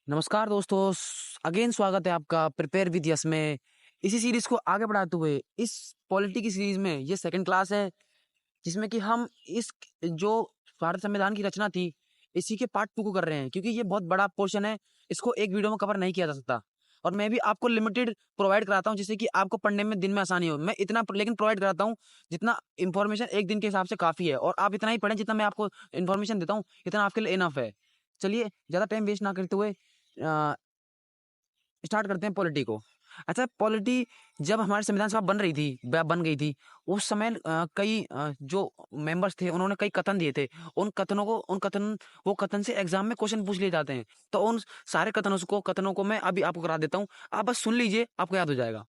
नमस्कार दोस्तों, अगेन स्वागत है आपका प्रिपेयर विद यस में। इसी सीरीज को आगे बढ़ाते हुए इस पॉलिटी की सीरीज में ये सेकंड क्लास है, जिसमें कि हम इस जो भारत संविधान की रचना थी इसी के पार्ट 2 को कर रहे हैं, क्योंकि ये बहुत बड़ा पोर्शन है। इसको एक वीडियो में कवर नहीं किया जा सकता और मैं भी आपको लिमिटेड प्रोवाइड कराता हूँ, जिससे कि आपको पढ़ने में दिन में आसानी हो। मैं इतना लेकिन प्रोवाइड कराता हूँ जितना इन्फॉर्मेशन एक दिन के हिसाब से काफ़ी है, और आप इतना ही पढ़ें जितना मैं आपको इन्फॉर्मेशन देता हूँ, इतना आपके लिए इनफ है। चलिए ज़्यादा टाइम वेस्ट ना करते हुए स्टार्ट करते हैं पॉलिटी को। अच्छा, पॉलिटी जब हमारी संविधान सभा बन रही थी, बन गई थी, उस समय कई जो मेंबर्स थे उन्होंने कई कथन दिए थे। वो कथन से एग्जाम में क्वेश्चन पूछ लिए जाते हैं। तो उन सारे कथनों को मैं अभी आपको करा देता हूँ, आप बस सुन लीजिए, आपको याद हो जाएगा।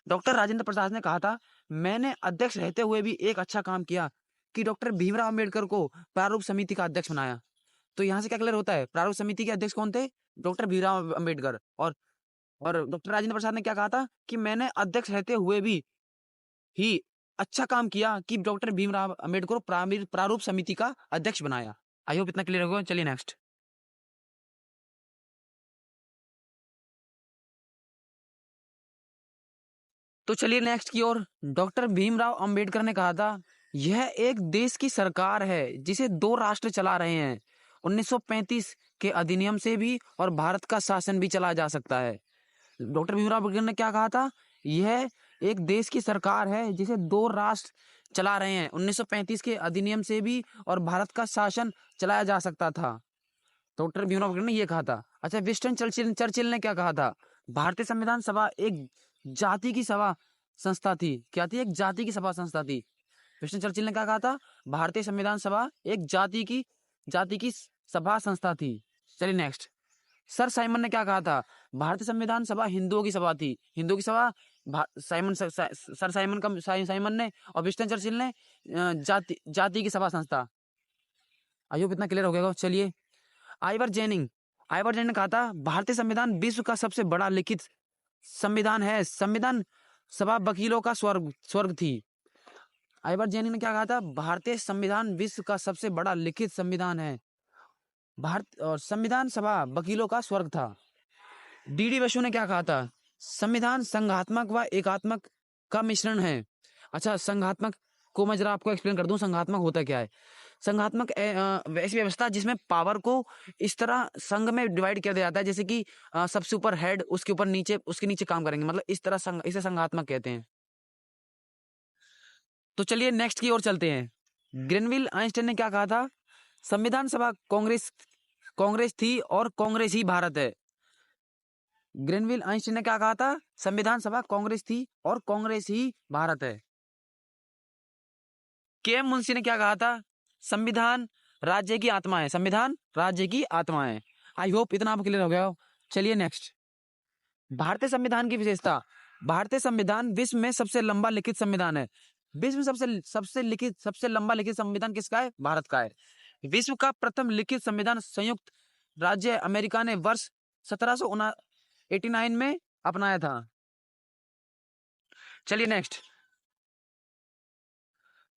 डॉक्टर राजेंद्र प्रसाद ने कहा था, मैंने अध्यक्ष रहते हुए भी एक अच्छा काम किया कि डॉक्टर भीमराव अम्बेडकर को प्रारूप समिति का अध्यक्ष बनाया। तो यहाँ से क्या क्लियर होता है, प्रारूप समिति के अध्यक्ष कौन थे? डॉक्टर भीमराव अम्बेडकर। और डॉक्टर राजेंद्र प्रसाद ने क्या कहा था कि मैंने अध्यक्ष रहते हुए भी ही अच्छा काम किया कि डॉक्टर भीमराव अम्बेडकर को प्रारूप समिति का अध्यक्ष बनाया। आई होप इतना क्लियर होगा। चलिए नेक्स्ट। तो चलिए नेक्स्ट की ओर। डॉक्टर भीमराव अंबेडकर ने कहा था, यह एक देश की सरकार है जिसे दो राष्ट्र चला रहे हैं। 1935 के अधिनियम से भी और भारत का शासन भी चला जा सकता है। डॉक्टर भीमराव अम्बेडकर ने क्या कहा था? यह एक देश की सरकार है जिसे दो राष्ट्र चला रहे हैं। 1935 के अधिनियम से भी और भारत का शासन चलाया जा सकता था। डॉक्टर भीमराव अम्बेडकर ने यह कहा था। अच्छा, विंस्टन चर्चिल ने क्या कहा था? भारतीय संविधान सभा एक जाति की सभा संस्था थी। क्या थी? एक जाति की सभा संस्था थी। विंस्टन चर्चिल ने क्या कहा था? भारतीय संविधान सभा एक जाति की सभा संस्था थी। चलिए नेक्स्ट। सर साइमन ने क्या कहा था? भारतीय संविधान सभा हिंदुओं की सभा थी। हिंदुओं की सभा सर साइमन ने, और विंस्टन चर्चिल ने जाति की सभा संस्था। आई होप इतना क्लियर हो गया। चलिए, आइवर जेनिंग ने कहा था, भारतीय संविधान विश्व का सबसे बड़ा लिखित संविधान है। संविधान सभा वकीलों का स्वर्ग थी। आइवर जेनिंग ने क्या कहा था? भारतीय संविधान विश्व का सबसे बड़ा लिखित संविधान है। भारत और संविधान सभा वकीलों का स्वर्ग था। डीडी बसु ने क्या कहा था? संविधान संघात्मक व एकात्मक का मिश्रण है। अच्छा, संघात्मक को मैं जरा आपको एक्सप्लेन कर दूं, संघात्मक होता क्या है। संघात्मक ऐसी व्यवस्था जिसमें पावर को इस तरह संघ में डिवाइड कर दिया जाता है, जैसे कि सबसे ऊपर हेड, उसके ऊपर नीचे, उसके नीचे काम करेंगे, मतलब इस तरह इसे संघात्मक कहते हैं। तो चलिए नेक्स्ट की ओर चलते हैं। ग्रेनविल आइंस्टाइन ने क्या कहा था? संविधान सभा कांग्रेस थी और कांग्रेस ही भारत है। ग्रेनविल आइंस्टाइन ने क्या कहा था? संविधान सभा कांग्रेस थी और कांग्रेस ही भारत है। के एम मुंशी ने क्या कहा था? संविधान राज्य की आत्मा है। संविधान राज्य की आत्मा है। आई होप इतना आपको क्लियर हो गया हो। चलिए नेक्स्ट। भारतीय संविधान की विशेषता। भारतीय संविधान विश्व में सबसे लंबा लिखित संविधान है। विश्व में सबसे लंबा लिखित संविधान किसका है? भारत का है। विश्व का प्रथम लिखित संविधान संयुक्त राज्य अमेरिका ने वर्ष 1789 में अपनाया था। चलिए नेक्स्ट।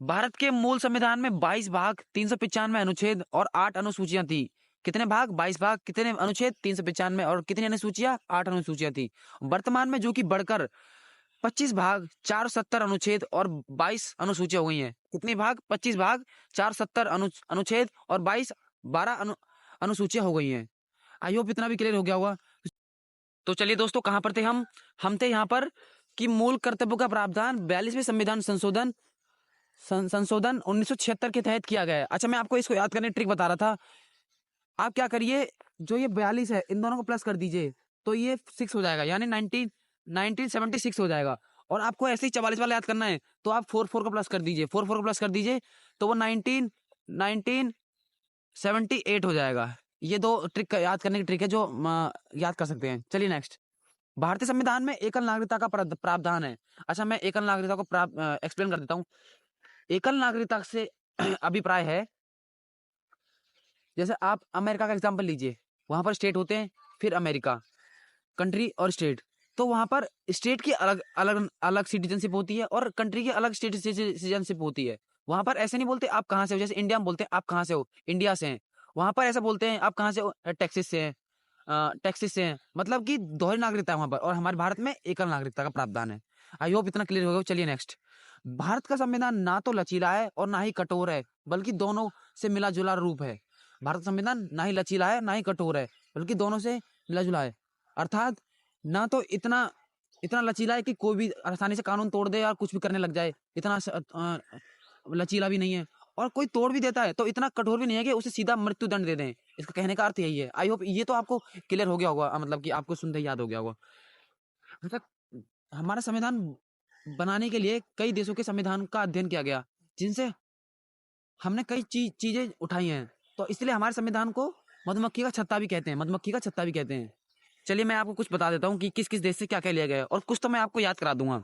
भारत के मूल संविधान में 22 भाग, 395 अनुच्छेद और 8 अनुसूचियां थी। कितने भाग? 22 भाग, कितने अनुच्छेद? 395, और कितनी अनुसूचियां? 8 अनुसूचियां थी। वर्तमान में जो कि बढ़कर 25 भाग, 470 अनुच्छेद और 22 अनुसूचियां हो गई हैं। कितनी भाग? 25 भाग, 470 अनुच्छेद और 12 अनुसूचियां हो गई हैं। आई होप इतना भी क्लियर हो गया होगा। तो चलिए दोस्तों, कहां पर थे हम थे यहाँ पर कि मूल कर्तव्यों का प्रावधान 42वें संविधान संशोधन 1976 के तहत किया गया है। अच्छा, मैं आपको इसको याद करने ट्रिक बता रहा था। आप क्या करिए, जो ये 42 है इन दोनों को प्लस कर दीजिए तो ये 6 हो जाएगा, यानी 1976 हो जाएगा। और आपको ऐसे ही 44 वाला याद करना है तो आप 44 को प्लस कर दीजिए, 44 को प्लस कर दीजिए तो वो 1978 हो जाएगा। ये दो ट्रिक याद करने की ट्रिक है जो याद कर सकते हैं। चलिए नेक्स्ट। भारतीय संविधान में एकल नागरिकता का प्रावधान है। अच्छा, मैं एकल नागरिकता को एक्सप्लेन कर देता हूँ। एकल नागरिकता से अभिप्राय है, जैसे आप अमेरिका का एग्जांपल लीजिए, वहां पर स्टेट होते हैं, फिर अमेरिका, कंट्री और स्टेट। तो वहां पर स्टेट की अलग अलग अलग सिटीजनशिप होती है और कंट्री की अलग स्टेट सिटीजनशिप होती है। वहां पर ऐसे नहीं बोलते आप कहाँ से हो, जैसे इंडिया में बोलते हैं आप कहाँ से हो, इंडिया से हैं। वहां पर ऐसा बोलते हैं आप कहाँ से हो, टेक्सास से हैं। टैक्सेस से हैं, मतलब कि दोहरी नागरिकता है वहां पर, और हमारे भारत में एकल नागरिकता का प्रावधान है। आई होप इतना क्लियर होगा। चलिए नेक्स्ट। भारत का संविधान ना तो लचीला है और ना ही कठोर है, बल्कि दोनों से मिला जुला रूप है। भारत का संविधान ना ही लचीला है ना ही कठोर है, बल्कि दोनों से मिला जुला है। अर्थात ना तो इतना इतना लचीला है कि कोई भी आसानी से कानून तोड़ दे और कुछ भी करने लग जाए, इतना लचीला भी नहीं है, और कोई तोड़ भी देता है तो इतना कठोर भी नहीं है कि उसे सीधा मृत्यु दंड दे दें। इसका कहने का अर्थ यही है। आई होप ये तो आपको क्लियर हो गया होगा, मतलब कि आपको सुनते ही याद हो गया होगा। मतलब हमारा संविधान बनाने के लिए कई देशों के संविधान का अध्ययन किया गया, जिनसे हमने कई चीजें उठाई हैं। तो इसलिए हमारे संविधान को मधुमक्खी का छत्ता भी कहते हैं, मधुमक्खी का छत्ता भी कहते हैं। चलिए मैं आपको कुछ बता देता हूँ कि किस किस देश से क्या क्या लिया गया है, और कुछ तो मैं आपको याद करा दूंगा।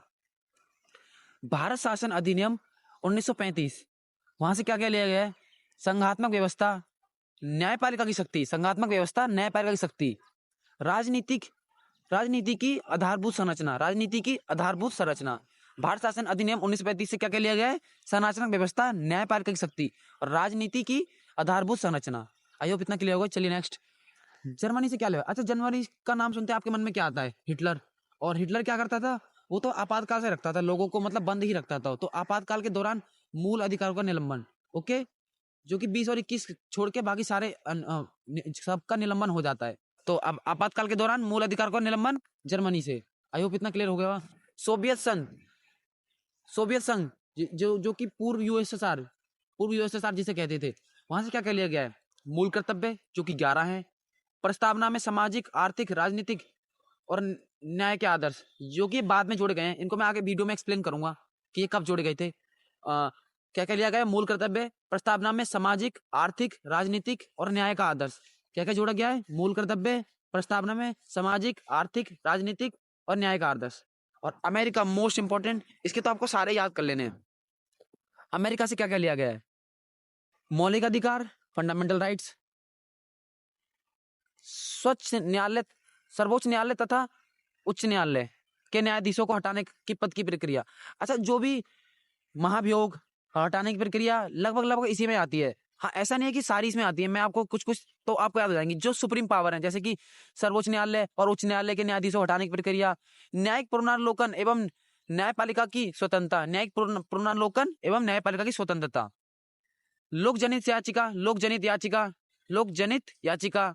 भारत शासन अधिनियम 1935, वहां से क्या क्या लिया गया है? संघात्मक व्यवस्था, न्यायपालिका की शक्ति, संघात्मक व्यवस्था, न्यायपालिका की शक्ति, राजनीतिक राजनीति की आधारभूत संरचना, राजनीति की आधारभूत संरचना। भारत शासन अधिनियम 1935 से क्या क्या लिया गया है? संरचनात्मक व्यवस्था, न्यायपालिका की शक्ति और राजनीति की आधारभूत संरचना। आई होप इतना क्लियर होगा। चलिए नेक्स्ट। जर्मनी से क्या लिया? अच्छा, जर्मनी का नाम सुनते आपके मन में क्या आता है? हिटलर। और हिटलर क्या करता था? वो तो आपातकाल से रखता था लोगों को, मतलब बंद ही रखता था। तो आपातकाल के दौरान मूल अधिकारों का निलंबन, ओके, जो कि 20 और 21 छोड़ के बाकी सारे सबका निलंबन हो जाता है। तो अब आपातकाल के दौरान मूल अधिकार का निलंबन जर्मनी से। आई होप इतना क्लियर हो गया। सोवियत संघ, सोवियत संघ जो कि पूर्व यूएसएसआर जिसे कहते थे, वहां से क्या क्या लिया गया है? मूल कर्तव्य जो कि 11 है, प्रस्तावना में सामाजिक, आर्थिक, राजनीतिक और न्याय के आदर्श, जो कि बाद में जोड़े गए हैं। इनको मैं आगे वीडियो में एक्सप्लेन करूंगा कि ये कब जोड़े गए थे। क्या क्या लिया गया? मूल कर्तव्य, प्रस्तावना में सामाजिक, आर्थिक, राजनीतिक और न्याय का आदर्श। क्या क्या जोड़ा गया है? मूल कर्तव्य, प्रस्तावना में सामाजिक, आर्थिक, राजनीतिक और न्याय का आदर्श। और अमेरिका मोस्ट इंपॉर्टेंट, इसके तो आपको सारे याद कर लेने हैं। अमेरिका से क्या क्या लिया गया है? मौलिक अधिकार, फंडामेंटल राइट्स, स्वच्छ न्यायालय, सर्वोच्च न्यायालय तथा उच्च न्यायालय के न्यायाधीशों को हटाने की पद की प्रक्रिया। अच्छा, जो भी महाभियोग हटाने की प्रक्रिया लगभग लगभग इसी में आती है। हाँ, ऐसा नहीं है कि सारी इसमें आती है, मैं आपको कुछ कुछ तो आपको याद हो जाएंगी। जो सुप्रीम पावर है, जैसे कि सर्वोच्च न्यायालय और उच्च न्यायालय के न्यायाधीशों हटाने की प्रक्रिया, न्यायिक पुनर्लोकन एवं न्यायपालिका की स्वतंत्रता, न्यायिक पुनर्लोकन एवं न्यायपालिका की स्वतंत्रता, लोकजनित याचिका, लोकजनित याचिका,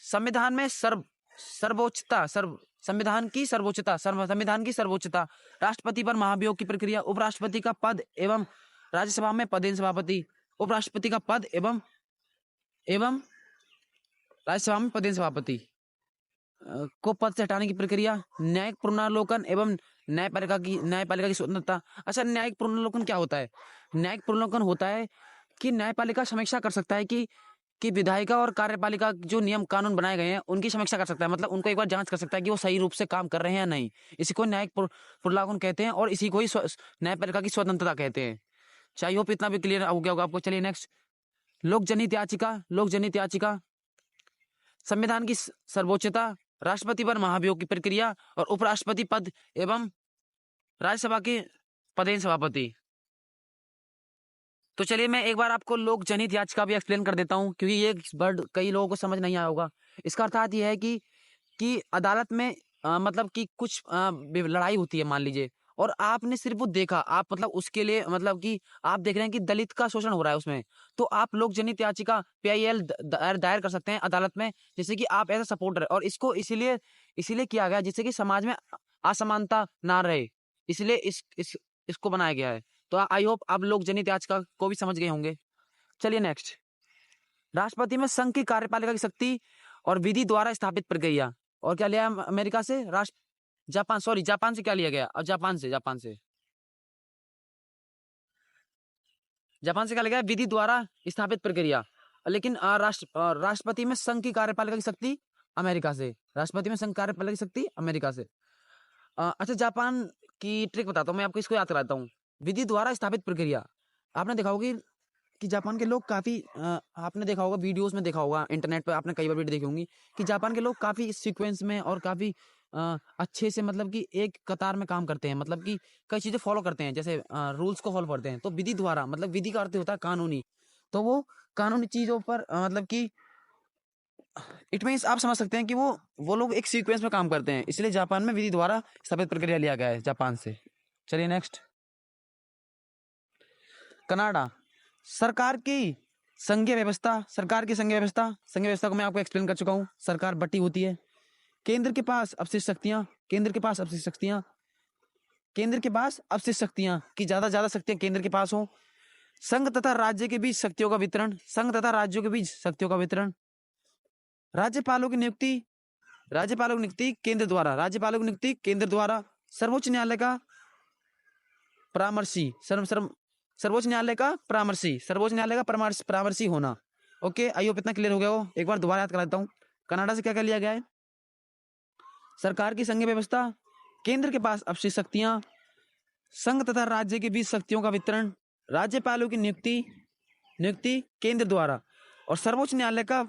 संविधान में सर्वोच्चता, संविधान की सर्वोच्चता, राष्ट्रपति पर महाभियोग की प्रक्रिया, उपराष्ट्रपति का पद एवं राज्यसभा में पदेन सभापति, उपराष्ट्रपति का पद एवं राज्यसभा में पदेन सभापति को पद से हटाने की प्रक्रिया, न्यायिक पुनर्लोकन एवं न्यायपालिका की स्वतंत्रता। अच्छा, न्यायिक पुनर्लोकन क्या होता है? न्यायिक पुनर्लोकन होता है कि न्यायपालिका समीक्षा कर सकता है कि विधायिका और कार्यपालिका जो नियम कानून बनाए गए हैं उनकी समीक्षा कर सकता है, मतलब उनको एक बार जांच कर सकता है कि वो सही रूप से काम कर रहे हैं या नहीं। इसी को न्यायिक पुनर्लोकन कहते हैं, और इसी को ही न्यायपालिका की स्वतंत्रता कहते हैं। चाहिए होप इतना भी क्लियर हो गया होगा आपको। चलिए नेक्स्ट। लोकजनित याचिका, संविधान की सर्वोच्चता, राष्ट्रपति पर महाभियोग की प्रक्रिया और उपराष्ट्रपति पद एवं राज्यसभा के पदेन सभापति। तो चलिए मैं एक बार आपको लोक जनहित याचिका भी एक्सप्लेन कर देता हूँ, क्योंकि ये वर्ड कई लोगों को समझ नहीं आया होगा। इसका अर्थात ये है कि अदालत में मतलब कि कुछ लड़ाई होती है, मान लीजिए, और आपने सिर्फ वो देखा, आप मतलब उसके लिए मतलब कि आप देख रहे हैं कि दलित का शोषण हो रहा है उसमें, तो आप लोक जनहित याचिका PIL दायर कर सकते हैं अदालत में, जैसे कि आप ऐसा सपोर्टर, और इसको इसीलिए किया गया जिससे कि समाज में असमानता ना रहे, इसलिए इसको बनाया गया है। तो आई होप आप लोग जनहित याचिका को भी समझ गए होंगे। चलिए नेक्स्ट। राष्ट्रपति में संघ की कार्यपालिका की शक्ति और विधि द्वारा स्थापित प्रक्रिया। और क्या लिया अमेरिका से? जापान से क्या लिया गया? और जापान से क्या लिया गया? विधि द्वारा स्थापित प्रक्रिया। लेकिन राष्ट्रपति में संघ की कार्यपालिका की शक्ति अमेरिका से, राष्ट्रपति में संघ कार्यपालिका की शक्ति अमेरिका से। अच्छा, जापान की ट्रिक बताता हूँ मैं आपको, इसको याद कराता हूँ। विधि द्वारा स्थापित प्रक्रिया, आपने देखा होगी कि जापान के लोग काफी आपने देखा होगा, वीडियोस में देखा होगा, इंटरनेट पे आपने कई बार वीडियो देखी होंगी कि जापान के लोग काफी सीक्वेंस में और काफी अच्छे से, मतलब कि एक कतार में काम करते हैं, मतलब कि कई चीजें फॉलो करते हैं, जैसे रूल्स को फॉलो करते हैं। तो विधि द्वारा, मतलब विधि का अर्थ होता है कानूनी, तो वो कानूनी चीजों पर मतलब कि इट मीन्स आप समझ सकते हैं कि वो लोग एक सीक्वेंस में काम करते हैं, इसलिए जापान में विधि द्वारा स्थापित प्रक्रिया लिया गया है जापान से। चलिए नेक्स्ट, कनाडा। सरकार की संघीय व्यवस्था, सरकार की संघीय व्यवस्था को मैं आपको एक्सप्लेन कर चुका हूँ। सरकार बटी होती है, केंद्र के पास अपशिष्ट शक्तियां, केंद्र के पास अपशिष्ट शक्तियां, केंद्र के पास अपशिष्ट शक्तियां की ज्यादा शक्तियां केंद्र के पास हो। संघ तथा राज्य के बीच शक्तियों का वितरण, संघ तथा राज्यों के बीच शक्तियों का वितरण। राज्यपालों की नियुक्ति, राज्यपालों की नियुक्ति केंद्र द्वारा, राज्यपालों की नियुक्ति केंद्र द्वारा। सर्वोच्च न्यायालय का परामर्शी, सर्वोच्च न्यायालय का परामर्शी, सर्वोच्च न्यायालय का परामर्शी होना। ओके, आई होप इतना क्लियर हो गया हो। एक बार दोबारा याद करा देता हूँ, कनाडा से क्या क्या लिया गया है? सरकार की संघीय व्यवस्था, केंद्र के पास अपशिष्ट शक्तियां, संघ तथा राज्य के बीच शक्तियों का वितरण, राज्यपालों की नियुक्ति केंद्र द्वारा, और सर्वोच्च न्यायालय का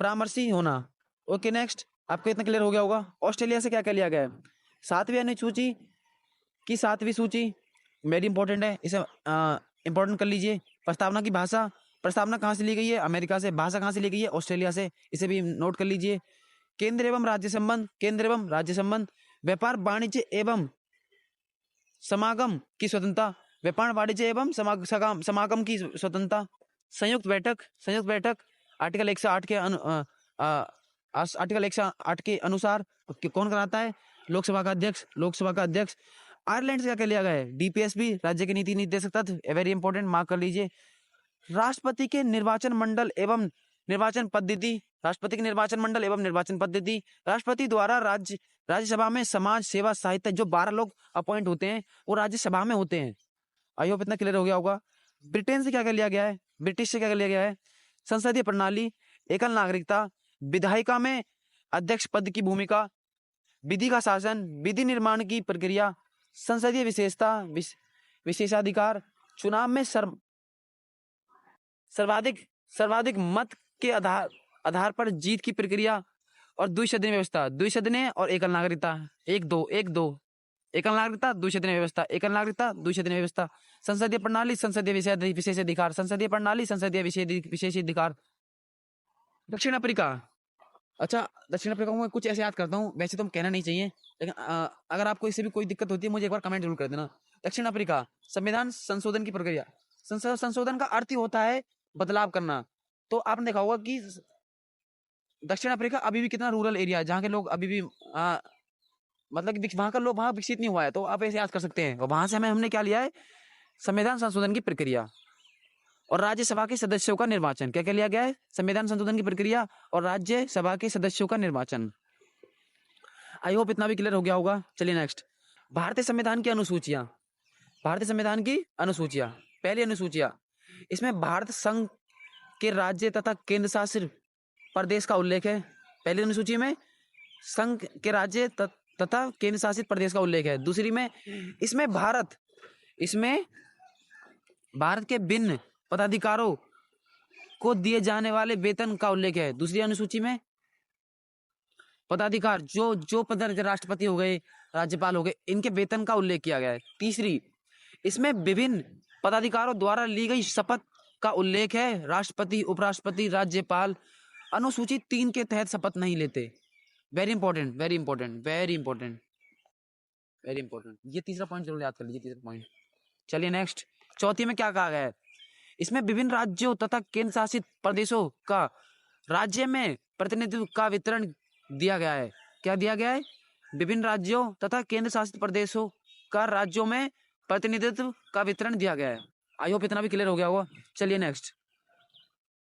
परामर्शी होना। ओके नेक्स्ट, आपको इतना क्लियर हो गया होगा। ऑस्ट्रेलिया से क्या क्या लिया गया है? सातवीं अनुसूची की सातवीं सूची वेरी इंपॉर्टेंट है, इसे इंपॉर्टेंट कर लीजिए। प्रस्तावना की भाषा, प्रस्तावना कहाँ से ली गई है? अमेरिका से। भाषा कहाँ से ली गई है? ऑस्ट्रेलिया से, इसे भी नोट कर लीजिए। केंद्र एवं राज्य संबंध, केंद्र एवं राज्य संबंध। व्यापार वाणिज्य एवं समागम की स्वतंत्रता, व्यापार वाणिज्य एवं समागम की स्वतंत्रता। संयुक्त बैठक आर्टिकल 108 के आर्टिकल 108 के अनुसार कौन कराता है? लोकसभा का अध्यक्ष। आयरलैंड से क्या लिया गया है? डीपीएसबी, राज्य के नीति निर्देशक तत्व, वेरी इंपॉर्टेंट, मार्क कर लीजिए। राष्ट्रपति के निर्वाचन मंडल एवं निर्वाचन पद्धति, राष्ट्रपति के निर्वाचन मंडल एवं निर्वाचन पद्धति। राष्ट्रपति द्वारा राज्यसभा में समाज सेवा साहित्य, जो 12 लोग अपॉइंट होते हैं वो राज्यसभा में होते हैं। आई होप इतना क्लियर हो गया होगा। ब्रिटेन से क्या क्या लिया गया है? ब्रिटिश से क्या क्या लिया गया है? संसदीय प्रणाली, एकल नागरिकता, विधायिका में अध्यक्ष पद की भूमिका, विधि का शासन, विधि निर्माण की प्रक्रिया, संसदीय विशेषाधिकार, चुनाव में सर्वाधिक मत के आधार पर जीत की प्रक्रिया, और द्विसदनीय व्यवस्था, द्विसदनीय और एकल नागरिकता, एक दो एकल नागरिकता, द्विसदनीय व्यवस्था, एकल नागरिकता, द्विसदनीय व्यवस्था। संसदीय प्रणाली, संसदीय विशेषाधिकार, संसदीय प्रणाली, संसदीय विशेषाधिकार। दक्षिण अफ्रीका। अच्छा, दक्षिण अफ्रीका को मैं कुछ ऐसे याद करता हूँ, वैसे तो हम कहना नहीं चाहिए, लेकिन अगर आपको इससे भी कोई दिक्कत होती है मुझे एक बार कमेंट जरूर कर देना। दक्षिण अफ्रीका, संविधान संशोधन की प्रक्रिया। संशोधन का अर्थ ही होता है बदलाव करना। तो आपने देखा होगा कि दक्षिण अफ्रीका अभी भी कितना रूरल एरिया है, जहाँ के लोग अभी भी मतलब कि वहां का लोग वहां विकसित नहीं हुआ है, तो आप ऐसे याद कर सकते हैं। और वहां से हमने क्या लिया है? संविधान संशोधन की प्रक्रिया और राज्यसभा के सदस्यों का निर्वाचन। क्या क्या लिया गया है? संविधान संशोधन की प्रक्रिया और राज्यसभा के सदस्यों का निर्वाचन। आई होप इतना भी क्लियर हो गया होगा। चलिए नेक्स्ट, भारतीय संविधान की अनुसूचियां। भारतीय संविधान की अनुसूचियां, पहली अनुसूचियां, इसमें भारत संघ के राज्य तथा केंद्र शासित प्रदेश का उल्लेख है। पहली अनुसूची में संघ के राज्य तथा केंद्र शासित प्रदेश का उल्लेख है। दूसरी में इसमें भारत के भिन्न पदाधिकारों को दिए जाने वाले वेतन का उल्लेख है। दूसरी अनुसूची में पदाधिकार, जो पद, राष्ट्रपति हो गए, राज्यपाल हो गए, इनके वेतन का उल्लेख किया गया है। तीसरी, इसमें विभिन्न पदाधिकारों द्वारा ली गई शपथ का उल्लेख है। राष्ट्रपति, उपराष्ट्रपति, राज्यपाल अनुसूची 3 के तहत शपथ नहीं लेते। वेरी इंपॉर्टेंट, ये तीसरा पॉइंट जरूर याद कर लीजिए, तीसरा पॉइंट। चलिए नेक्स्ट, चौथी में क्या कहा गया है? इसमें विभिन्न राज्यों तथा केंद्र शासित प्रदेशों का राज्य में प्रतिनिधित्व का वितरण दिया गया है। क्या दिया गया है? विभिन्न राज्यों तथा केंद्र शासित प्रदेशों का राज्यों में प्रतिनिधित्व का वितरण दिया गया है। आई होप इतना भी क्लियर हो गया होगा। चलिए नेक्स्ट,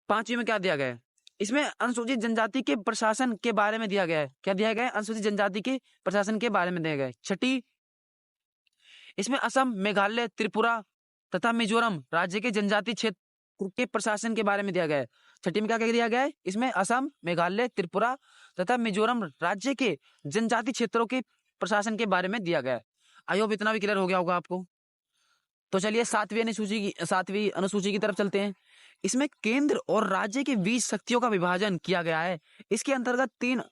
पांचवी में क्या दिया गया है? इसमें अनुसूचित जनजाति के प्रशासन के बारे में दिया गया है। क्या दिया गया है? अनुसूचित जनजाति के प्रशासन के बारे में दिया गया है। छठी, इसमें असम, मेघालय, त्रिपुरा तथा मिजोरम राज्य के जनजाति क्षेत्र के प्रशासन के बारे में दिया गया है। छठी में क्या क्या दिया गया है? इसमें असम, मेघालय, त्रिपुरा तथा मिजोरम राज्य के जनजाति क्षेत्रों के प्रशासन के बारे में दिया गया है। आई होप इतना भी क्लियर हो गया होगा आपको। तो चलिए सातवीं अनुसूची की तरफ चलते हैं। इसमें केंद्र और राज्य के बीच शक्तियों का विभाजन किया गया है। इसके अंतर्गत 3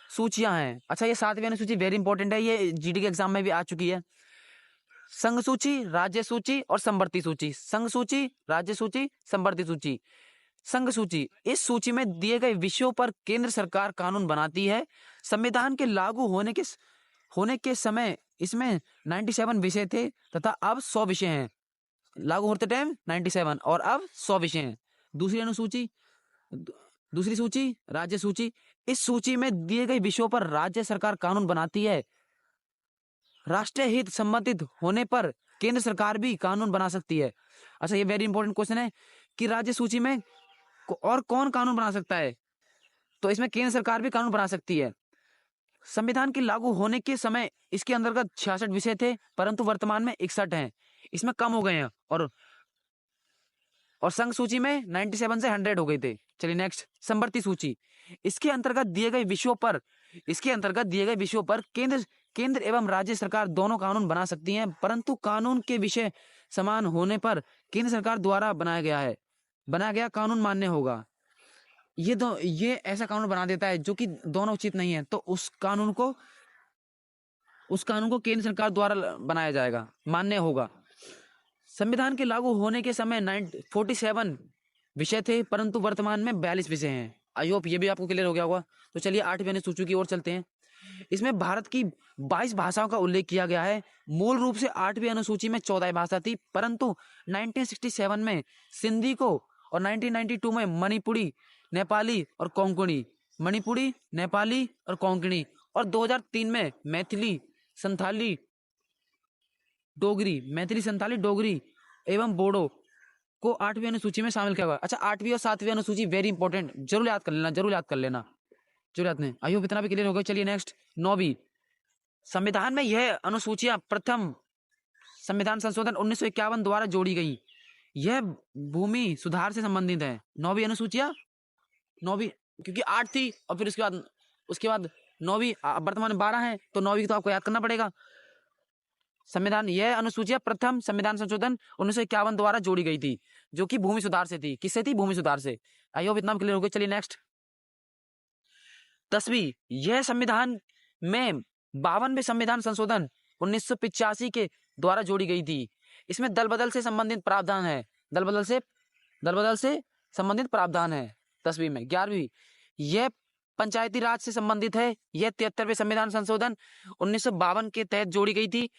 सूचियां हैं। अच्छा, ये 7वीं अनुसूची वेरी इंपॉर्टेंट है, ये जीडी के एग्जाम में भी आ चुकी है। संघ सूची, राज्य सूची और संवर्ती सूची। संघ सूची, राज्य सूची, संवर्ती सूची। संघ सूची, इस सूची में दिए गए विषयों पर केंद्र सरकार कानून बनाती है। संविधान के लागू होने के समय इसमें 97 विषय थे तथा अब 100 विषय हैं। लागू होते टाइम 97 और अब 100 विषय हैं। दूसरी सूची राज्य सूची, इस सूची में दिए गए विषयों पर राज्य सरकार कानून बनाती है। राष्ट्रीय हित संबंधित होने पर केंद्र सरकार भी कानून बना सकती है। अच्छा, ये वेरी इंपॉर्टेंट क्वेश्चन है कि राज्य सूची में और कौन कानून बना सकता है, तो इसमें केंद्र सरकार भी कानून बना सकती है। संविधान के लागू होने के समय इसके अंतर्गत 66 विषय थे, परंतु वर्तमान में 61 हैं, इसमें कम हो गए हैं। और संघ सूची में 97 से 100 हो गए थे। चलिए नेक्स्ट, समवर्ती सूची, इसके अंतर्गत दिए गए विषयों पर केंद्र एवं राज्य सरकार दोनों कानून बना सकती हैं, परंतु कानून के विषय समान होने पर केंद्र सरकार द्वारा बनाया गया कानून मान्य होगा। ये ऐसा कानून बना देता है जो कि दोनों उचित नहीं है, तो उस कानून को केंद्र सरकार द्वारा बनाया जाएगा, मान्य होगा। संविधान के लागू होने के समय 47 विषय थे, परंतु वर्तमान में 42 विषय हैं। आई होप ये भी आपको क्लियर हो गया होगा। तो चलिए 8वीं अनुसूची की ओर चलते हैं। इसमें भारत की 22 भाषाओं का उल्लेख किया गया है। मूल रूप से 8वीं अनुसूची में 14 भाषा थी, परंतु 1967 में सिंधी को और 1992 में मणिपुरी, नेपाली और कोंकणी और 2003 में मैथिली, संथाली, डोगरी एवं बोडो को 8वीं अनुसूची में शामिल किया गया। अच्छा, 8वीं और 7वीं अनुसूची वेरी इंपॉर्टेंट, जरूर याद कर लेना। आई होप इतना भी क्लियर हो गया। चलिए नेक्स्ट, 9वीं, संविधान में यह अनुसूचियां प्रथम संविधान संशोधन 1951 द्वारा जोड़ी गई। यह भूमि सुधार से संबंधित है। 9वीं अनुसूचियां, क्योंकि 8 थी और फिर उसके बाद 9वीं, वर्तमान 12 है, तो 9वीं तो आपको याद करना पड़ेगा। यह अनुसूचियां प्रथम संविधान संशोधन 1951 द्वारा जोड़ी गई थी, जो कि भूमि सुधार से थी। किससे थी? भूमि सुधार से। आई होप इतना क्लियर हो गया। चलिए नेक्स्ट, 10वीं, यह संविधान में 52वें संविधान संशोधन 1985 के द्वारा जोड़ी गई थी। इसमें दल बदल से संबंधित प्रावधान है। दल बदल से संबंधित प्रावधान है 10वीं में। 11वीं, यह पंचायती राज से संबंधित है। यह 73वें संविधान संशोधन 1952 के तहत जोड़ी गई थी।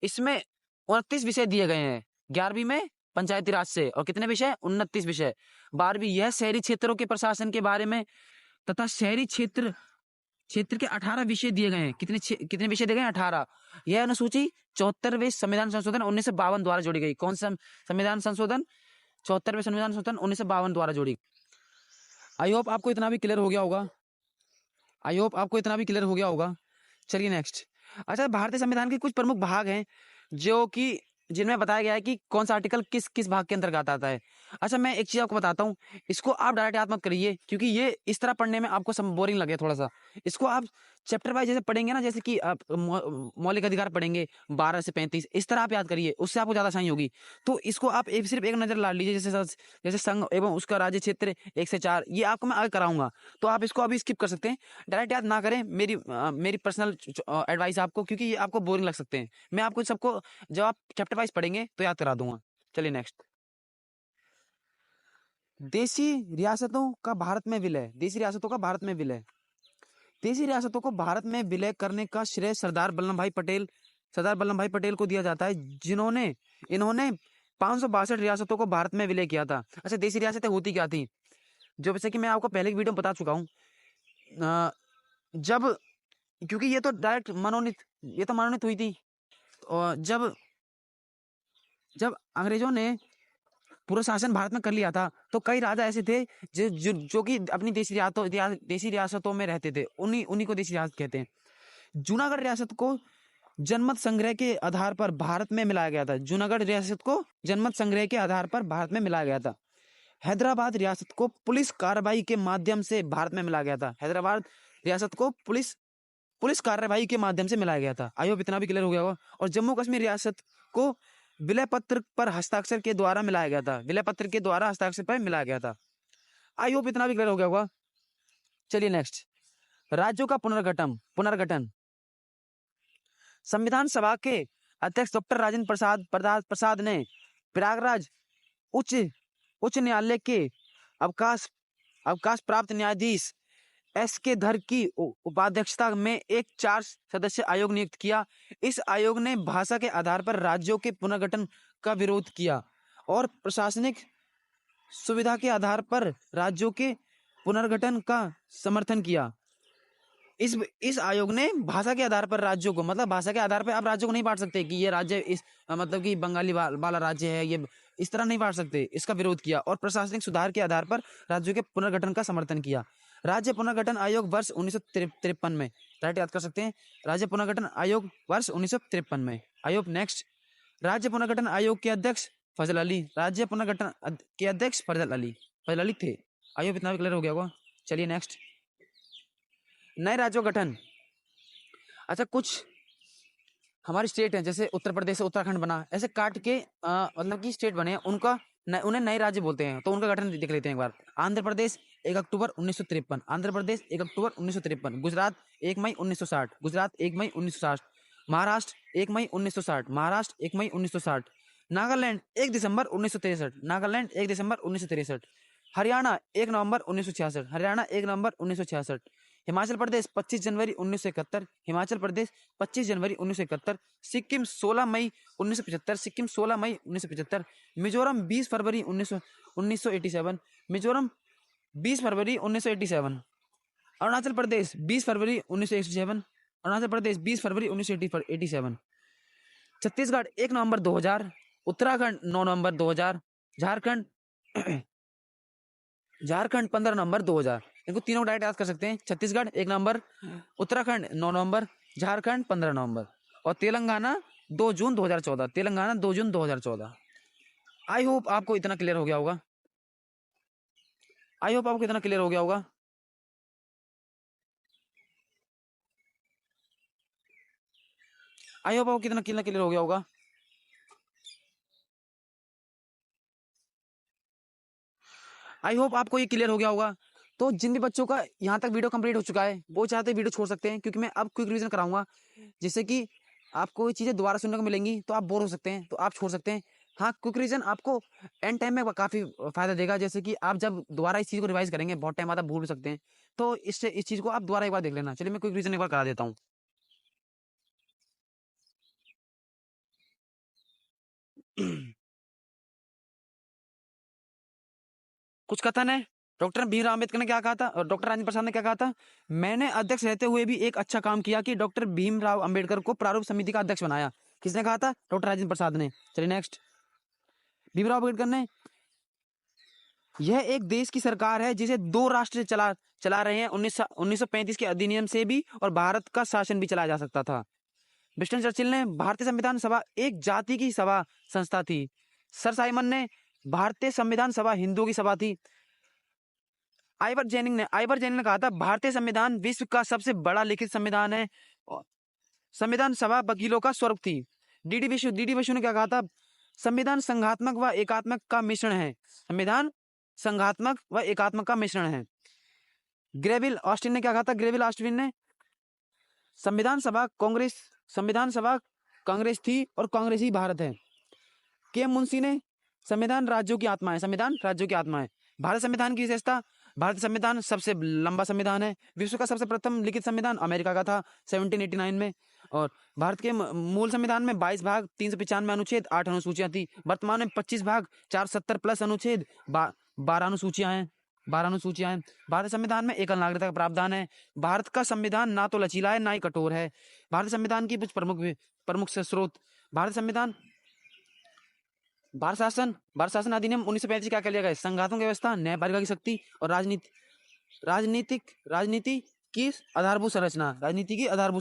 इसमें 29 विषय दिए गए हैं 11वीं में पंचायती राज से, और कितने विषय? 29 विषय। 12वीं, यह शहरी क्षेत्रों के प्रशासन के बारे में तथा शहरी क्षेत्र के 18 विषय दिए गए हैं। कितने विषय दिए गए? 18। यह अनुसूची 74वें संविधान संशोधन 1952 द्वारा जोड़ी गई। कौन सा संविधान संशोधन? 74वें संविधान संशोधन 1952 द्वारा जोड़ी। आई होप आपको इतना भी क्लियर हो गया होगा। चलिए नेक्स्ट। अच्छा, भारतीय संविधान के कुछ प्रमुख भाग हैं जो कि जिनमें बताया गया है कि कौन सा आर्टिकल किस भाग के अंतर्गत आता है। अच्छा, मैं एक चीज आपको बताता हूँ, इसको आप डायरेक्ट याद मत करिए, क्योंकि ये इस तरह पढ़ने में आपको बोरिंग लगे थोड़ा सा। इसको आप चैप्टर वाइज जैसे पढ़ेंगे ना, जैसे कि आप मौलिक अधिकार पढ़ेंगे 12 से 35, इस तरह आप याद करिए, उससे आपको ज्यादा आसानी होगी। तो इसको आप सिर्फ एक नजर ला लीजिए, जैसे संघ एवं उसका राज्य क्षेत्र 1 से 4, ये आपको मैं आगे कराऊंगा, तो आप इसको अभी स्किप कर सकते हैं, डायरेक्ट याद ना करें। मेरी पर्सनल एडवाइस आपको, क्योंकि ये आपको बोरिंग लग सकते हैं। मैं आपको सबको जब आप चैप्टर वाइज पढ़ेंगे तो याद करा दूंगा। चलिए नेक्स्ट, देशी रियासतों का भारत में विलय। देशी रियासतों को भारत में विलय करने का श्रेय सरदार वल्लभ भाई पटेल को दिया जाता है, इन्होंने 562 रियासतों को भारत में विलय किया था। अच्छा, देशी रियासतें होती क्या थी? जो जैसे कि मैं आपको पहले की वीडियो में बता चुका हूँ, जब, क्योंकि ये तो डायरेक्ट मनोनीत हुई थी, और जब अंग्रेजों ने पूरा शासन भारत में कर लिया था, तो कई राजा ऐसे थे जो कि अपनी देशी रियासतों में रहते थे। उन्हीं को देशी रियासत कहते हैं। जूनागढ़ रियासत को जनमत संग्रह के आधार पर भारत में मिलाया गया था। हैदराबाद रियासत को पुलिस कार्रवाई के माध्यम से भारत में मिलाया गया था। आई होप इतना भी क्लियर हो गया होगा। और जम्मू कश्मीर रियासत को विलय पत्र पर हस्ताक्षर के द्वारा मिलाया गया था। आई होप इतना भी क्लियर हो गया होगा। चलिए नेक्स्ट, राज्यों का पुनर्गठन। संविधान सभा के अध्यक्ष डॉक्टर राजेंद्र प्रसाद ने प्रयागराज उच्च न्यायालय के अवकाश अवकाश प्राप्त न्यायाधीश एस के धर की उपाध्यक्षता में एक 4 सदस्य आयोग नियुक्त किया। इस आयोग ने भाषा के आधार पर राज्यों के पुनर्गठन का विरोध किया और प्रशासनिक सुविधा के आधार पर राज्यों के पुनर्गठन का समर्थन किया। इस आयोग ने भाषा के आधार पर राज्यों को, मतलब भाषा के आधार पर आप राज्यों को नहीं बांट सकते कि ये राज्य इस मतलब कि बंगाली वाला राज्य है, ये इस तरह नहीं बांट सकते। इसका विरोध किया और प्रशासनिक सुधार के आधार पर राज्यों के पुनर्गठन का समर्थन किया। राज्य पुनर्गठन आयोग वर्ष 1953 में, राइट, याद कर सकते हैं, राज्य पुनर्गठन आयोग वर्ष 1953 में। आयोग नेक्स्ट, राज्य पुनर्गठन आयोग के अध्यक्ष फजल अली, राज्य पुनर्गठन के अध्यक्ष फजल अली थे। आयोग इतना भी क्लियर हो गया होगा। चलिए नेक्स्ट, नए राज्यों गठन। अच्छा, कुछ हमारी स्टेट है, जैसे उत्तर प्रदेश से उत्तराखंड बना, ऐसे काट के मतलब कि स्टेट बने हैं, उन्हें नए राज्य बोलते हैं। तो उनका गठन देख लेते हैं एक बार। आंध्र प्रदेश 1 अक्टूबर 1953, आंध्र प्रदेश 1 अक्टूबर 1953। गुजरात 1 मई 1960, गुजरात 1 मई 1960। महाराष्ट्र 1 मई 1960, महाराष्ट्र 1 मई 1960। नागालैंड 1 दिसंबर 1963, नागालैंड 1 दिसंबर 1963। हरियाणा 1 नवंबर 1966, हरियाणा 1 नवंबर 1966। हिमाचल प्रदेश 25 जनवरी 1971, हिमाचल प्रदेश 25 जनवरी 1971। सिक्किम 16 मई 1975, सिक्किम 16 मई 1975। मिजोरम 20 फरवरी 1987, मिजोरम 20 फरवरी 1987। अरुणाचल प्रदेश 20 फरवरी 1987, अरुणाचल प्रदेश 20 फरवरी 1987। छत्तीसगढ़ 1 नवंबर 2000, उत्तराखंड 9 नवंबर 2000, झारखंड 15 नवंबर 2000। इनको तीनों डायरेक्ट याद कर सकते हैं। छत्तीसगढ़ 1 नवंबर, उत्तराखंड 9 नवंबर, झारखंड 15 नवंबर और तेलंगाना 2 जून 2014, तेलंगाना 2 जून 2014। आई होप आपको इतना क्लियर हो गया होगा। आई होप आपको इतना क्लियर हो गया होगा। आई होप आपको कितना क्लियर हो गया होगा। आई होप आपको ये क्लियर हो गया होगा। तो जिन भी बच्चों का यहाँ तक वीडियो कंप्लीट हो चुका है वो चाहते वीडियो छोड़ सकते हैं, क्योंकि मैं अब क्विक रिवीजन कराऊंगा, जिससे कि आपको ये चीज़ें दोबारा सुनने को मिलेंगी तो आप बोर हो सकते हैं, तो आप छोड़ सकते हैं। हाँ, क्विक रिवीजन आपको एंड टाइम में काफ़ी फायदा देगा, जैसे कि आप जब दोबारा इस चीज़ को रिवाइज करेंगे, बहुत टाइम बाद आप भूल भी सकते हैं, तो इससे इस चीज़ को आप दोबारा एक बार देख लेना। चलिए मैं क्विक रिवीजन एक बार करा देता हूँ। कुछ कथन है। डॉक्टर भीमराव अम्बेडकर ने क्या कहा था और डॉक्टर राजेंद्र प्रसाद ने क्या कहा था? मैंने अध्यक्ष रहते हुए भी एक अच्छा काम किया कि डॉक्टर भीमराव अम्बेडकर को प्रारूप समिति का अध्यक्ष बनाया। किसने कहा था? डॉक्टर राजेंद्र प्रसाद ने। चलिए नेक्स्ट, भीमराव अम्बेडकर ने, यह एक देश की सरकार है जिसे 2 राष्ट्र चला रहे हैं। 1935 के अधिनियम से भी और भारत का शासन भी चलाया जा सकता था। विंस्टन चर्चिल ने, भारतीय संविधान सभा एक जाति की सभा संस्था थी। सर साइमन ने, भारतीय संविधान सभा हिंदुओं की सभा थी। आइवर जेनिंग ने कहा था, भारतीय संविधान विश्व का सबसे बड़ा लिखित संविधान है। संविधान सभा वकीलों का स्वरूप थी। डी डी बसु ने क्या कहा था? संविधान संघात्मक व एकात्मक का मिश्रण है। संविधान संघात्मक व एकात्मक का मिश्रण है। ग्रेविल ऑस्टिन ने क्या कहा था? ग्रेविल ऑस्टिन ने, संविधान सभा कांग्रेस थी और कांग्रेस ही भारत है। के एम मुंशी ने, संविधान राज्यों की आत्मा है। संविधान राज्यों की आत्मा है। भारत संविधान की विशेषता, भारतीय संविधान सबसे लंबा संविधान है। विश्व का सबसे प्रथम लिखित संविधान अमेरिका का था 1789 में। और भारत के मूल संविधान में 22 भाग, 395 अनुच्छेद, 8 अनुसूचियां थी। वर्तमान में 25 भाग, 470 प्लस अनुच्छेद, 12 अनुसूचियां हैं। भारत संविधान में एकल नागरिकता का प्रावधान है। भारत का संविधान ना तो लचीला है ना ही कठोर है। भारत संविधान की कुछ प्रमुख स्रोत, भारत शासन अधिनियम 1935 क्या कर लिया गया? संघात्मक व्यवस्था, न्यायपालिका की शक्ति और राजनीति की आधारभूत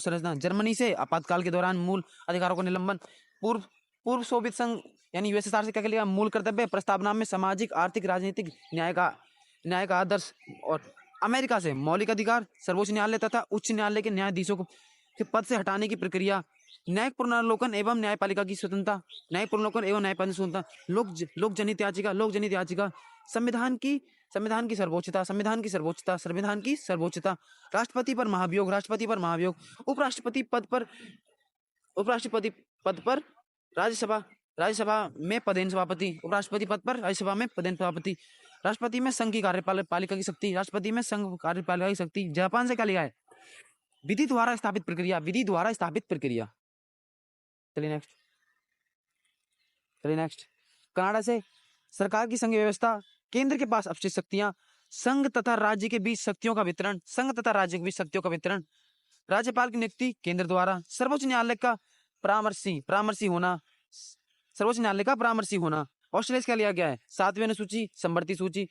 संरचना। जर्मनी से आपातकाल के दौरान मूल अधिकारों का निलंबन। पूर्व सोवियत संघ यानी यूएसएसआर से क्या कर लिया? मूल कर्तव्य प्रस्तावना में सामाजिक, आर्थिक, राजनीतिक न्याय का आदर्श। और अमेरिका से मौलिक अधिकार, सर्वोच्च न्यायालय तथा उच्च न्यायालय के न्यायाधीशों को के पद से हटाने की प्रक्रिया, न्यायिक पुनर्लोकन एवं न्यायपालिका की स्वतंत्रता, लोक जनहित याचिका, संविधान की सर्वोच्चता, राष्ट्रपति पर महाभियोग, उपराष्ट्रपति पद पर राज्यसभा में पदेन सभापति, उपराष्ट्रपति पद पर राज्यसभा में पदेन सभापति, राष्ट्रपति में संघ की कार्यपालिका की शक्ति, राष्ट्रपति में संघ कार्यपालिका की शक्ति। जापान से क्या लिया है? विधि द्वारा स्थापित प्रक्रिया, विधि द्वारा स्थापित प्रक्रिया। चलिए नेक्स्ट। कनाडा से सरकार की संघ व्यवस्था, केंद्र के पास अपशिष्ट शक्तियां, संघ तथा राज्य के बीच शक्तियों का वितरण, संघ तथा राज्य के बीच शक्तियों का वितरण, राज्यपाल की नियुक्ति केंद्र द्वारा, सर्वोच्च न्यायालय का परामर्शी होना, सर्वोच्च न्यायालय का परामर्शी होना। ऑस्ट्रेलिया से क्या लिया गया है? 7वीं अनुसूची, समवर्ती सूची।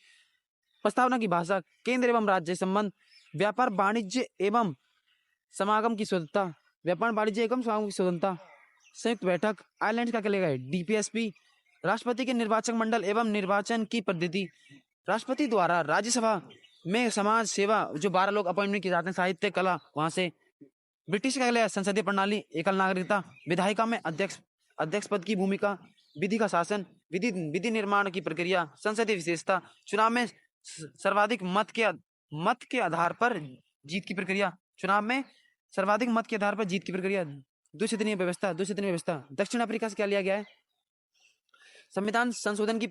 प्रस्तावना की भाषा, केंद्र एवं राज्य संबंध, व्यापार वाणिज्य एवं समागम की स्वतंत्रता, व्यापार वाणिज्य एवं समागम की स्वतंत्रता। संयुक्त बैठक, आयरलैंड का क्या लिया गया है? DPSP। राष्ट्रपति के निर्वाचक मंडल एवं निर्वाचन की पद्धति, राष्ट्रपति द्वारा राज्यसभा में समाज सेवा जो 12 लोग अपॉइंटमेंट किए जाते हैं, साहित्य कला, वहां से। ब्रिटिश का लिया संसदीय प्रणाली, एकल नागरिकता, विधायिका में अध्यक्ष पद की भूमिका, विधि का शासन, विधि निर्माण की प्रक्रिया, संसदीय विशेषता, चुनाव में सर्वाधिक मत के आधार पर जीत की प्रक्रिया, चुनाव में सर्वाधिक मत के आधार पर जीत की प्रक्रिया। द्विसदनीय व्यवस्था, दक्षिण अफ्रीका से क्या लिया गया है? संविधान संशोधन की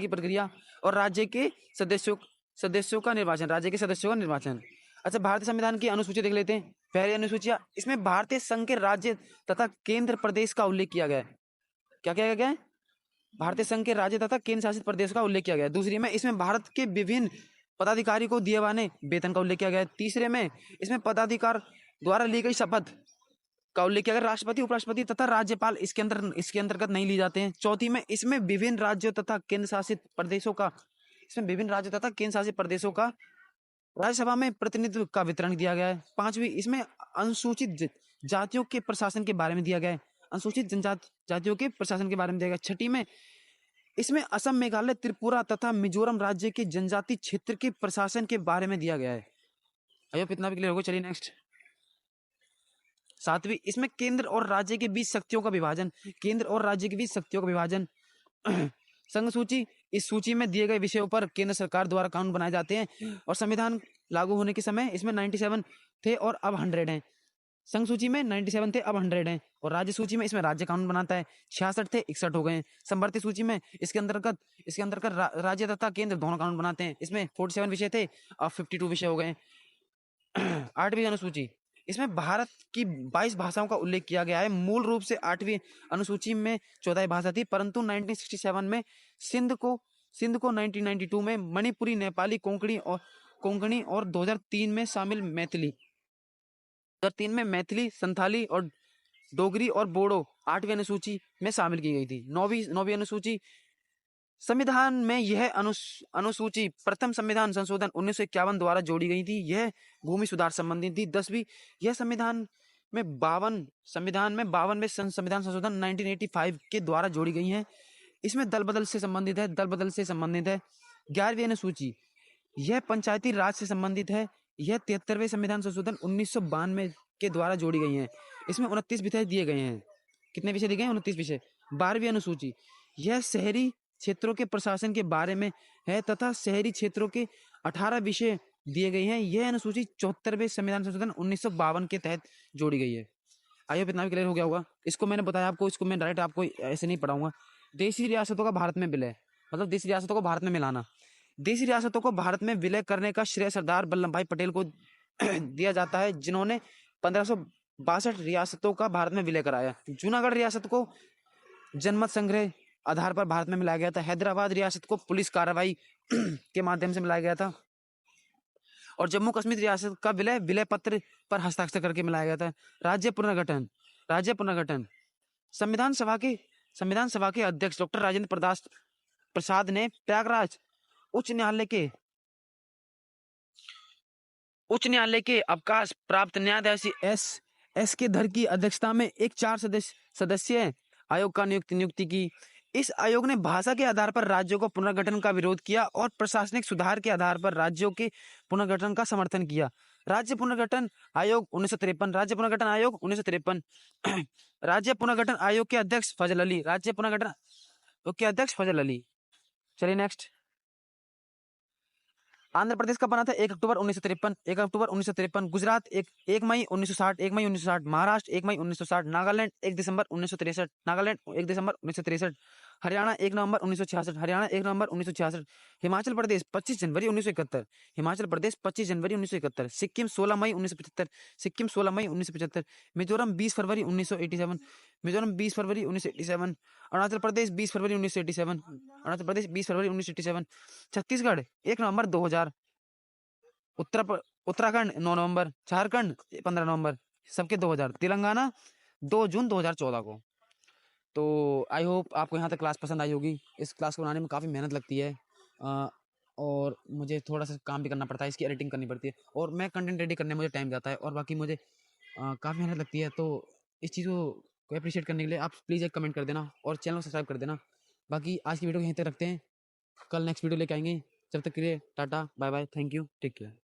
प्रक्रिया और राज्य के सदस्यों का निर्वाचन। अच्छा, भारतीय संविधान की अनुसूची देख लेते हैं। पहली अनुसूचियां, इसमें भारतीय संघ के राज्य तथा केंद्र प्रदेश का उल्लेख किया गया है। क्या किया गया है? भारतीय संघ के राज्य तथा केंद्र शासित प्रदेश का उल्लेख किया गया है। दूसरी में इसमें भारत के विभिन्न पदाधिकारी को दिए जाने वेतन का उल्लेख किया गया है। तीसरे में इसमें पदाधिकार द्वारा ली गई शपथ का उल्लेख किया गया। राष्ट्रपति, उपराष्ट्रपति तथा राज्यपाल इसके अंतर्गत नहीं ली जाते हैं। चौथी में इसमें विभिन्न राज्यों तथा केंद्र शासित प्रदेशों का राज्यसभा में प्रतिनिधित्व का वितरण दिया गया है। पांचवी, इसमें अनुसूचित जातियों के प्रशासन के बारे में दिया गया है। जातियों के प्रशासन के बारे में दिया गया। छठी में इसमें असम, मेघालय, त्रिपुरा तथा मिजोरम राज्य के जनजाति क्षेत्र के प्रशासन के बारे में दिया गया है। आई होप इतना भी क्लियर होगा। चलिए नेक्स्ट। सातवीं, इसमें केंद्र और राज्य के बीच शक्तियों का विभाजन। संघ सूची, इस सूची में दिए गए विषयों पर केंद्र सरकार द्वारा कानून बनाए जाते हैं और संविधान लागू होने के समय इसमें 97 थे और अब 100 हैं। संघ सूची में 97 थे, अब 100 हैं। और राज्य सूची में इसमें राज्य कानून बनाता है, 66 थे, 61 हो गए। समवर्ती सूची में इसके अंतर्गत राज्य तथा केंद्र दोनों कानून बनाते हैं। इसमें 47 विषय थे, अब 52 विषय हो गए। 8वीं अनुसूची, इसमें भारत की 22 भाषाओं का उल्लेख किया गया है। मूल रूप से 8वीं अनुसूची में 14 भाषा थी, परंतु 1967 में सिंध को 1992 में मणिपुरी, नेपाली, कोंकणी और 2003 में शामिल मैथिली, संथाली और डोगरी और बोडो 8वीं अनुसूची में शामिल की गई थी। 9वीं अनुसूची, संविधान में यह अनुसूची प्रथम संविधान संशोधन 1951 द्वारा जोड़ी गई थी। यह भूमि सुधार संबंधी थी। 10वीं, यह संविधान में 52वें संविधान संशोधन 1985 के द्वारा जोड़ी गई है। इसमें दल बदल से संबंधित है। 11वीं अनुसूची, यह पंचायती राज से संबंधित है। यह 73वें संविधान संशोधन 1992 के द्वारा जोड़ी गई है। इसमें 29 विषय दिए गए हैं। कितने विषय दिए गए हैं? 29 विषय। 12वीं अनुसूची, यह शहरी क्षेत्रों के प्रशासन के बारे में है तथा शहरी क्षेत्रों के 18 विषय दिए गए हैं। यह अनुसूची 74वें संविधान संशोधन 1952 के तहत जोड़ी गई है। आई होप इतना भी क्लियर हो गया होगा। इसको मैंने बताया आपको, इसको मैं डायरेक्ट आपको ऐसे नहीं पढ़ाऊंगा। देशी रियासतों का भारत में विलय, मतलब देशी रियासतों को भारत में मिलाना। देशी रियासतों को भारत में विलय करने का श्रेय सरदार वल्लभ भाई पटेल को दिया जाता है, जिन्होंने 1562 रियासतों का भारत में विलय कराया। जूनागढ़ रियासत को जनमत संग्रह आधार पर भारत में मिलाया गया था। हैदराबाद रियासत को पुलिस कार्रवाई के माध्यम से मिलाया गया था। और जम्मू कश्मीर रियासत का विलय पत्र पर हस्ताक्षर करके मिलाया गया था। राज्य पुनर्गठन, संविधान सभा के अध्यक्ष डॉक्टर राजेंद्र प्रसाद ने प्रयागराज उच्च न्यायालय के अवकाश प्राप्त न्यायाधीश एस के धर की अध्यक्षता में एक 4 सदस्यीय आयोग का नियुक्ति की। इस आयोग ने भाषा के आधार पर राज्यों को पुनर्गठन का विरोध किया और प्रशासनिक सुधार के आधार पर राज्यों के पुनर्गठन का समर्थन किया। राज्य पुनर्गठन आयोग 1953, राज्य पुनर्गठन आयोग 1953। राज्य पुनर्गठन आयोग के अध्यक्ष फजल अली। चलिए नेक्स्ट। आंध्र प्रदेश का बना था 1 अक्टूबर 1953। गुजरात 1 मई 1960। महाराष्ट्र 1 मई 1960। नागालैंड 1 दिसंबर 1963। हरियाणा 1 नवंबर 1966, हरियाणा 1 नवंबर 1966। हिमाचल प्रदेश 25 जनवरी 1971, हिमाचल प्रदेश 25 जनवरी 1971। सिक्किम 16 मई 1975, सिक्किम 16 मई 1975। मिजोरम 20 फरवरी 1987, मिजोरम 20 फरवरी 1987। अरुणाचल प्रदेश 20 फरवरी 1987, अरुणाचल प्रदेश 20 फरवरी 1987। छत्तीसगढ़ 1 नवंबर 2000, उत्तराखंड 9 नवंबर, झारखंड 15 नवंबर, सबके 2000। तेलंगाना 2 जून 2014 को। तो आई होप आपको यहाँ तक क्लास पसंद आई होगी। इस क्लास को बनाने में काफ़ी मेहनत लगती है, और मुझे थोड़ा सा काम भी करना पड़ता है, इसकी एडिटिंग करनी पड़ती है, और मैं कंटेंट रेडी करने में मुझे टाइम जाता है, और बाकी मुझे काफ़ी मेहनत लगती है। तो इस चीज़ को अप्रिशिएट करने के लिए आप प्लीज़ एक कमेंट कर देना और चैनल को सब्सक्राइब कर देना। बाकी आज की वीडियो को यहीं तक रखते हैं, कल नेक्स्ट वीडियो लेके आएंगे। जब तक के लिए tata bye bye, thank you, take care.